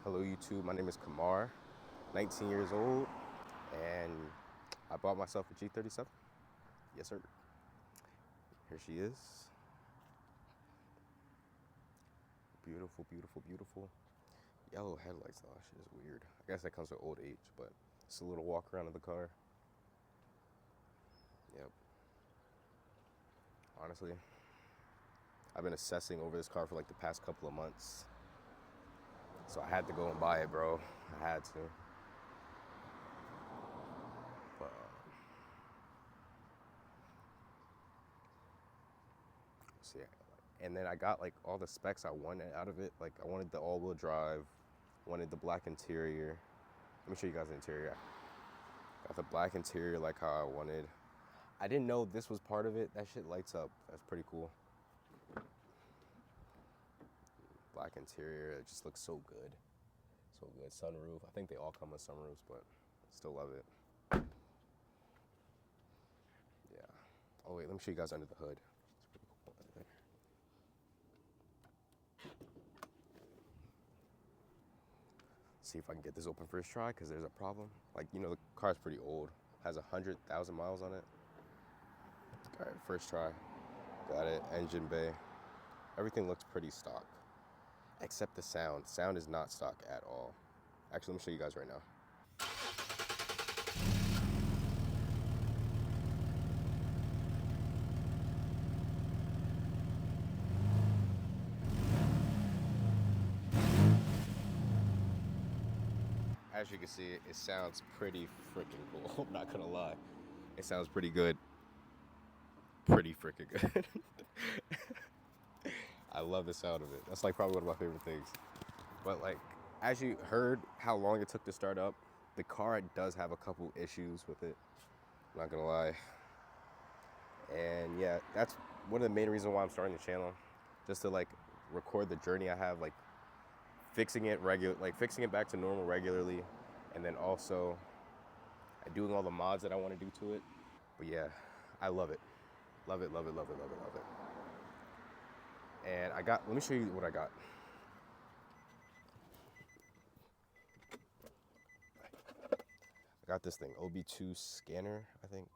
Hello YouTube, my name is Kamar, 19 years old, and I bought myself a G37. Yes sir. Here she is. Beautiful, beautiful, beautiful. Yellow headlights though, that shit is weird. I guess that comes with old age, but it's a little walk around of the car. Yep. Honestly, I've been assessing over this car for like the past couple of months. So I had to go and buy it, bro. I had to. But see, and then I got like all the specs I wanted out of it. Like I wanted the all-wheel drive, wanted the black interior. Let me show you guys the interior. Got the black interior like how I wanted. I didn't know this was part of it. That shit lights up. That's pretty cool. Black interior, it just looks so good. So good. Sunroof. I think they all come with sunroofs, but still love it. Yeah. Oh wait, let me show you guys under the hood. It's pretty cool under there. See if I can get this open first try, because there's a problem. Like, you know, the car's pretty old. Has 100,000 miles on it. All right, first try. Got it. Engine bay. Everything looks pretty stock, except the sound. Sound is not stock at all. Actually, let me show you guys right now. As you can see, it sounds pretty freaking cool. I'm not gonna lie. It sounds pretty good. Pretty freaking good. I love the sound of it. That's like probably one of my favorite things. But like, as you heard how long it took to start up, the car does have a couple issues with it. I'm not gonna lie. And yeah, that's one of the main reasons why I'm starting the channel. Just to like record the journey I have, like fixing it fixing it back to normal regularly, and then also doing all the mods that I want to do to it. But yeah, I love it. Love it, love it, love it, love it, love it. And let me show you what I got. I got this thing, OB2 scanner, I think.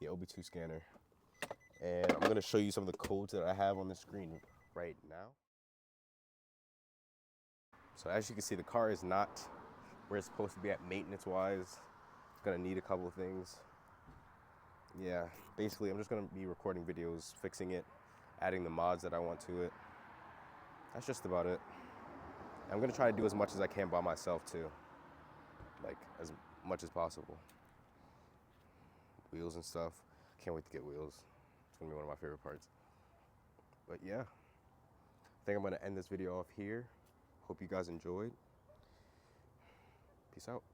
Yeah, OB2 scanner. And I'm gonna show you some of the codes that I have on the screen right now. So as you can see, the car is not where it's supposed to be at maintenance-wise. It's gonna need a couple of things. Yeah, basically I'm just gonna be recording videos, fixing it, adding the mods that I want to it. That's just about it. I'm gonna try to do as much as I can by myself too. Like as much as possible. Wheels and stuff. Can't wait to get wheels. It's gonna be one of my favorite parts. But yeah, I think I'm gonna end this video off here. Hope you guys enjoyed. Peace out.